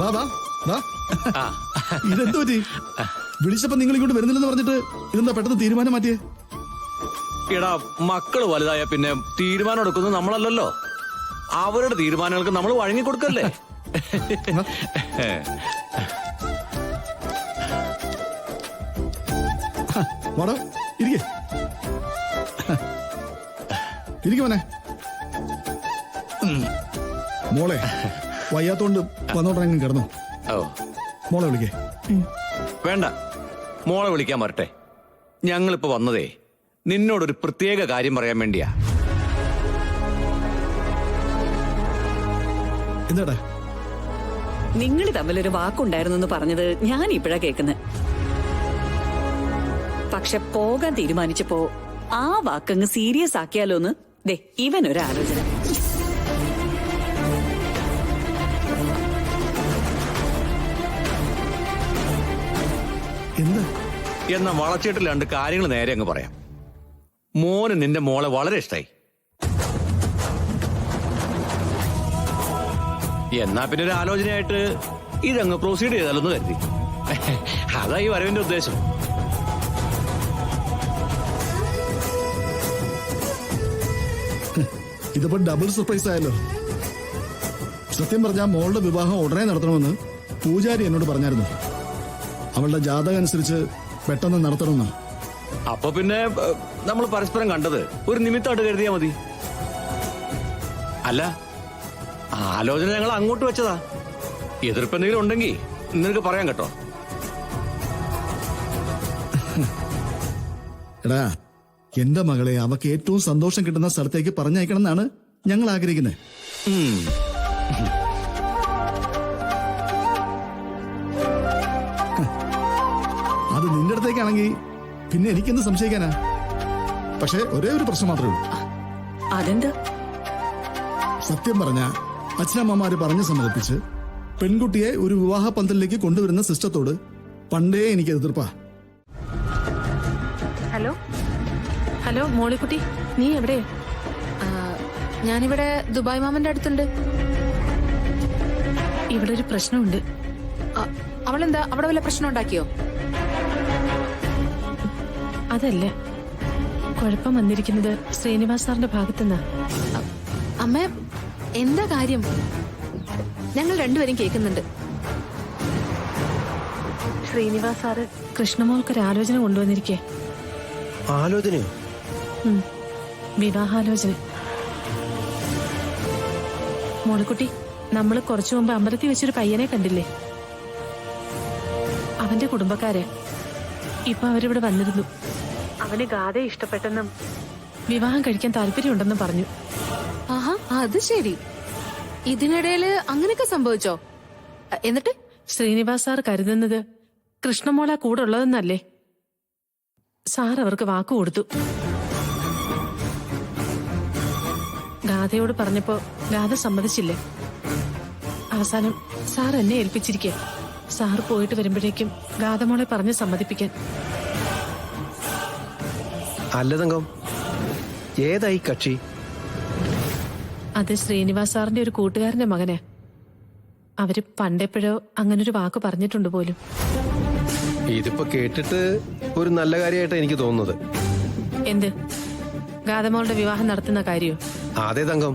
വാ വാ വാ. ഇതെന്തോ പറ്റി? വിളിച്ചപ്പോ നിങ്ങൾ ഇങ്ങോട്ട് വരുന്നില്ലെന്ന് പറഞ്ഞിട്ട് ഇതെന്താ പെട്ടെന്ന് തീരുമാനം മാറ്റിയേ? എടാ, മക്കള് വലുതായ പിന്നെ തീരുമാനം എടുക്കുന്നത് നമ്മളല്ലല്ലോ. അവരുടെ തീരുമാനങ്ങൾക്ക് നമ്മൾ വഴങ്ങി കൊടുക്കല്ലേ. വാടോ, ഇരിക്കേ ഇരിക്കുമോനെ. മോളെ വയ്യാത്തോണ്ട് വന്നോട്ടെങ്കിലും കിടന്നു. ഓ, മോളെ വിളിക്കേ. വേണ്ട, മോളെ വിളിക്കാൻ വരട്ടെ. ഞങ്ങളിപ്പോ വന്നതേ നിന്നോടൊരു പ്രത്യേക കാര്യം പറയാൻ വേണ്ടിയാ. എന്താടാ? നിങ്ങൾ തമ്മിലൊരു വാക്കുണ്ടായിരുന്നു പറഞ്ഞത് ഞാൻ ഇപ്പോഴാ കേൾക്കുന്നത്. പക്ഷെ പോകാൻ തീരുമാനിച്ചപ്പോ ആ വാക്കങ്ങ് സീരിയസ് ആക്കിയാലോന്ന് ദേ ഇവനൊരു ആലോചന. എന്താ? എന്ന വളച്ചിട്ടില്ലാണ്ട് കാര്യങ്ങൾ നേരെ അങ്ങ് പറയാം. മോന് നിന്റെ മോളെ വളരെ ഇഷ്ടായി. എന്നാ പിന്നെ ഒരു ആലോചനയായിട്ട് ഇതങ്ങ് പ്രൊസീഡ് ചെയ്താലൊന്ന് കരുതി. അതാ ഈ വരവിന്റെ ഉദ്ദേശം. ഇതിപ്പോ ഡബിൾ സർപ്രൈസ് ആയല്ലോ. സത്യം പറഞ്ഞാൽ മോളുടെ വിവാഹം ഉടനെ നടത്തണമെന്ന് പൂജാരി എന്നോട് പറഞ്ഞായിരുന്നു. അവളുടെ ജാതകം അനുസരിച്ച് പെട്ടെന്ന് നടത്തണമെന്ന്. അപ്പൊ പിന്നെ നമ്മൾ പരസ്പരം കണ്ടത് ഒരു നിമിത്തമായിട്ട് കരുതിയാ മതി. അല്ല, ആലോചന ഞങ്ങൾ അങ്ങോട്ട് വെച്ചതാ. എതിർപ്പ് എന്തെങ്കിലും ഉണ്ടെങ്കിൽ നിനക്ക് പറയാൻ കേട്ടോ. എടാ, എന്റെ മകളെ അവക്ക് ഏറ്റവും സന്തോഷം കിട്ടുന്ന സ്ഥലത്തേക്ക് പറഞ്ഞയക്കണം എന്നാണ് ഞങ്ങൾ ആഗ്രഹിക്കുന്നത്. അത് നിന്റെ അടുത്തേക്കാണെങ്കിൽ പിന്നെ എനിക്കെന്ത് സംശയിക്കാനാ? പക്ഷെ ഒരേ ഒരു പ്രശ്നം മാത്രമേ ഉള്ളൂ. അതെന്താ? സത്യം പറഞ്ഞ അച്ഛനമ്മമാര് പറഞ്ഞു സമ്മതിപ്പിച്ച് പെൺകുട്ടിയെ ഒരു വിവാഹ പന്തലിലേക്ക് കൊണ്ടുവരുന്ന സിസ്റ്റത്തോട് പണ്ടേ എനിക്ക് എതിർപ്പാ. ഹലോ ഹലോ മോളിക്കുട്ടി, നീ എവിടെ? ഞാനിവിടെ ദുബായ് മാമന്റെ അടുത്തുണ്ട്. ഇവിടെ ഒരു പ്രശ്നമുണ്ട്. അവളെന്താ അവിടെ വല്ല പ്രശ്നം ഉണ്ടാക്കിയോ? അതല്ല, കുഴപ്പം വന്നിരിക്കുന്നത് ശ്രീനിവാസ് സാറിന്റെ ഭാഗത്തുനിന്നാ. അമ്മ, എന്താ കാര്യം? ഞങ്ങൾ രണ്ടുപേരും കേൾക്കുന്നുണ്ട്. ശ്രീനിവാസ് സാറ് കൃഷ്ണമോൾക്കൊരു ആലോചന കൊണ്ടുവന്നിരിക്കേ. ആലോചനയോ? വിവാഹാലോചന. മോളിക്കുട്ടി, നമ്മള് കുറച്ചു മുമ്പ് അമ്പലത്തിൽ വെച്ചൊരു പയ്യനെ കണ്ടില്ലേ? അവന്റെ കുടുംബക്കാരെ. ഇപ്പൊ അവരിവിടെ വന്നിരുന്നു. അവന് ഗാഥയെ ഇഷ്ടപ്പെട്ടെന്നും വിവാഹം കഴിക്കാൻ താല്പര്യമുണ്ടെന്നും പറഞ്ഞു. ആഹാ, അത് ശരി. ഇതിനിടയില് അങ്ങനെയൊക്കെ സംഭവിച്ചോ? എന്നിട്ട് ശ്രീനിവാസ് സാർ കരുതുന്നത് കൃഷ്ണമോള കൂടെ ഉള്ളതെന്നല്ലേ. സാർ അവർക്ക് വാക്കു കൊടുത്തു. ഗാഥയോട് പറഞ്ഞപ്പോ ഗാഥ സമ്മതിച്ചില്ലേ. അവസാനം സാർ എന്നെ ഏൽപ്പിച്ചിരിക്കെ. സാർ പോയിട്ട് വരുമ്പോഴേക്കും ഗാഥമോളെ പറഞ്ഞ് സമ്മതിപ്പിക്കാൻ. അല്ല തങ്കം, ഏതായി കക്ഷി? അത് ശ്രീനിവാസ് സാറിന്റെ ഒരു കൂട്ടുകാരന്റെ മകനെ. അവര് പണ്ടെപ്പോഴോ അങ്ങനൊരു വാക്ക് പറഞ്ഞിട്ടുണ്ട് പോലും. ഇതിപ്പോ കേട്ടിട്ട് ഒരു നല്ല കാര്യമായിട്ടാ എനിക്ക് തോന്നുന്നത്. എന്ത്? ഗാഥമോളുടെ വിവാഹം നടത്തുന്ന കാര്യോ? അതെ തങ്കം,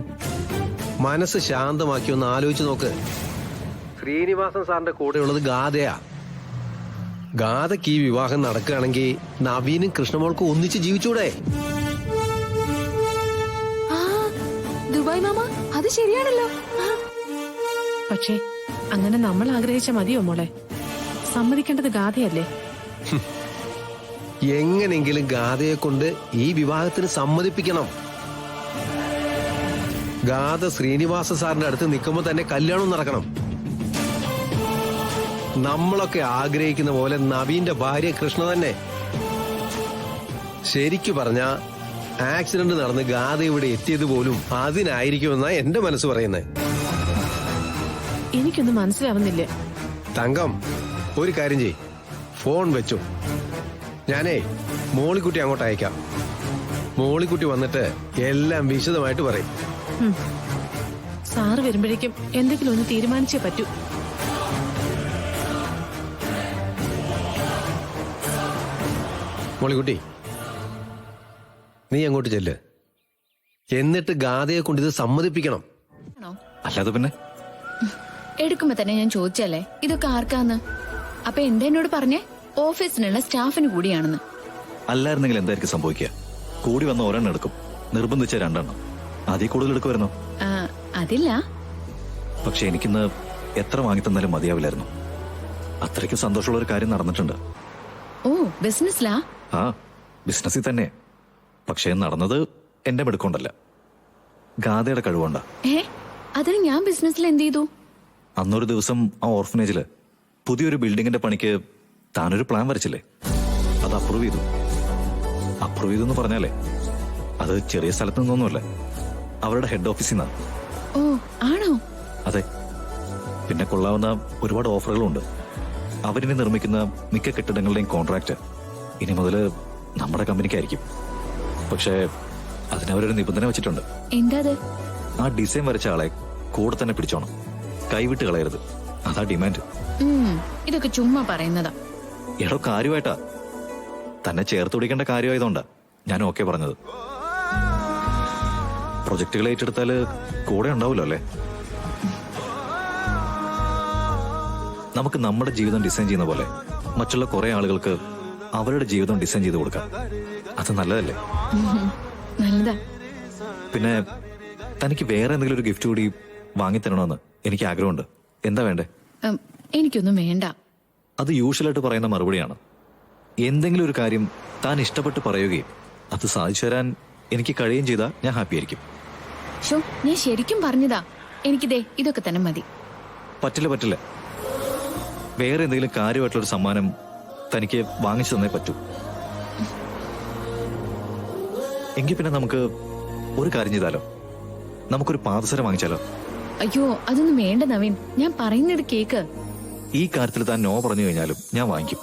മനസ്സ് ശാന്തമാക്കി ഒന്ന് ആലോചിച്ച് നോക്ക്. ശ്രീനിവാസൻ സാറിന്റെ കൂടെയുള്ളത് ഗാഥയാ. ഗാഥയ്ക്ക് ഈ വിവാഹം നടക്കുകയാണെങ്കിൽ നവീനും കൃഷ്ണമോൾക്കും ഒന്നിച്ച് ജീവിച്ചൂടെ? ദുബായ് മാമ, അത് ശരിയാണല്ലോ. പക്ഷേ അങ്ങനെ നമ്മൾ ആഗ്രഹിച്ച മതിയോ മോളെ? സമ്മതിക്കേണ്ടത് ഗാഥയല്ലേ. എങ്ങനെങ്കിലും ഗാഥയെ കൊണ്ട് ഈ വിവാഹത്തിന് സമ്മതിപ്പിക്കണം. ഗാഥ ശ്രീനിവാസ സാറിന്റെ അടുത്ത് നിൽക്കുമ്പോ തന്നെ കല്യാണം നടക്കണം. നമ്മളൊക്കെ ആഗ്രഹിക്കുന്ന പോലെ നവീന്റെ ഭാര്യ കൃഷ്ണ തന്നെ. ശരിക്കു പറഞ്ഞ ആക്സിഡന്റ് നടന്ന് ഗാഥ ഇവിടെ എത്തിയത് പോലും അതിനായിരിക്കുമെന്നാ എന്റെ മനസ്സ് പറയുന്നത്. എനിക്കൊന്നും മനസ്സിലാവുന്നില്ല. തങ്കം, ഒരു കാര്യം ചെയ്, ഫോൺ വെച്ചു. ഞാനേ മോളിക്കുട്ടി അങ്ങോട്ട് അയക്കാം. മോളിക്കുട്ടി വന്നിട്ട് എല്ലാം വിശദമായിട്ട് പറയും. സാറ് വരുമ്പോഴേക്കും എന്തെങ്കിലും ഒന്ന് തീരുമാനിച്ചേ പറ്റൂ. മോളിക്കുട്ടി, നീ അങ്ങോട്ട് ചെല്ല്. എന്നിട്ട് ഗാഥയെ കൊണ്ട് ഇത് സമ്മതിപ്പിക്കണം. അല്ലാതെ പിന്നെ എടുക്കുമ്പോ തന്നെ ഞാൻ ചോദിച്ചല്ലേ ഇതൊക്കെ ആർക്കാന്ന്. അപ്പൊ എന്താ എന്നോട് പറഞ്ഞേ? ഓഫീസിനുള്ള സ്റ്റാഫിന് കൂടിയാണെന്ന്. അല്ലായിരുന്നെങ്കിൽ എന്തായിരിക്കും സംഭവിക്കുക? കൂടി വന്ന ഒരെണ്ണം എടുക്കും, നിർബന്ധിച്ച 2 എണ്ണം, അതിൽ കൂടുതൽ എടുക്കുമായിരുന്നു. ആ, അതില്ല. പക്ഷെ എനിക്കിന്ന് എത്ര വാങ്ങി തന്നാലും മതിയാവില്ലായിരുന്നു. അത്രയ്ക്ക് സന്തോഷമുള്ള ഒരു കാര്യം നടന്നിട്ടുണ്ട്. ഓ, ബിസിനസ്സിലാ? ആ, ബിസിനസ്സിൽ തന്നെ. പക്ഷേ നടന്നത് എന്റെ മെടുക്കൊണ്ടല്ല, ഗാഥയുടെ കഴിവുണ്ടാ. അതിന് ഞാൻ ബിസിനസ്സിൽ എന്ത് ചെയ്തു? അന്നൊരു ദിവസം ആ ഓർഫനേജില് പുതിയൊരു ബിൽഡിങ്ങിന്റെ പണിക്ക് താനൊരു പ്ലാൻ വരച്ചില്ലേ, അത് അപ്രൂവ് ചെയ്തു. അപ്രൂവ് ചെയ്തു എന്ന് പറഞ്ഞാലേ അത് ചെറിയ സ്ഥലത്ത് നിന്നൊന്നുമല്ല, അവരുടെ ഹെഡ് ഓഫീസിൽ നിന്നാണ്. ഓ, ആണോ? അതെ. പിന്നെ കൊള്ളാവുന്ന ഒരുപാട് ഓഫറുകളുണ്ട്. അവരിനി നിർമ്മിക്കുന്ന മിക്ക കെട്ടിടങ്ങളുടെയും കോൺട്രാക്ട് ഇനി മുതൽ നമ്മുടെ കമ്പനിക്കായിരിക്കും. പക്ഷേ അതിനവരൊരു നിബന്ധന വെച്ചിട്ടുണ്ട്. എന്താ അത്? ആ ഡിസൈൻ വരച്ച ആളെ കൂടെ തന്നെ പിടിച്ചോണം, കൈവിട്ട് കളയരുത്. അതാ ഡിമാൻഡ്. ഇതൊക്കെ ചുമ്മാ പറയുന്നതാ. എടോ, കാര്യമായിട്ടാ. തന്നെ ചേർത്ത് പിടിക്കേണ്ട കാര്യമായതുകൊണ്ടാ ഞാൻ ഓക്കെ പറഞ്ഞത്. പ്രൊജക്ടുകൾ ഏറ്റെടുത്താല് കൂടെ ഉണ്ടാവുമല്ലോ അല്ലേ? നമുക്ക് നമ്മുടെ ജീവിതം ഡിസൈൻ ചെയ്യുന്ന പോലെ മറ്റുള്ള കുറെ ആളുകൾക്ക് അവരുടെ ജീവിതം ഡിസൈൻ ചെയ്ത് കൊടുക്കാം. അത് നല്ലതല്ലേ? നല്ലതാ. പിന്നെ തനിക്ക് വേറെ എന്തെങ്കിലും ഒരു ഗിഫ്റ്റ് കൂടി വാങ്ങിത്തരണമെന്ന് എനിക്ക് ആഗ്രഹമുണ്ട്. എന്താ വേണ്ടേ? എനിക്കൊന്നും വേണ്ട. അത് യൂഷ്വലായിട്ട് പറയുന്ന മറുപടിയാണ്. എന്തെങ്കിലും ഒരു കാര്യം താൻ ഇഷ്ടപ്പെട്ട് പറയുകയും അത് സാധിച്ചു തരാൻ എനിക്ക് കഴിയുകയും ചെയ്താൽ ഞാൻ ഹാപ്പി ആയിരിക്കും. ഷോ, ഞാൻ ശരിക്കും പറഞ്ഞതാ. എനിക്കിതേ ഇതൊക്കെ തന്നെ മതി. പറ്റില്ല. വേറെ എന്തെങ്കിലും കാര്യമായിട്ടുള്ളൊരു സമ്മാനം തനിക്ക് വാങ്ങിച്ചു തന്നേ പറ്റൂ. എങ്കിൽ പിന്നെ നമുക്ക് ഒരു കാര്യം ചെയ്താലോ? നമുക്കൊരു പാദസരം വാങ്ങിച്ചാലോ? അയ്യോ, അതൊന്നും വേണ്ട നവീൻ. ഞാൻ പറയുന്നത് കേക്ക്. ഈ കാര്യത്തിൽ താൻ നോ പറഞ്ഞു കഴിഞ്ഞാലും ഞാൻ വാങ്ങിക്കും.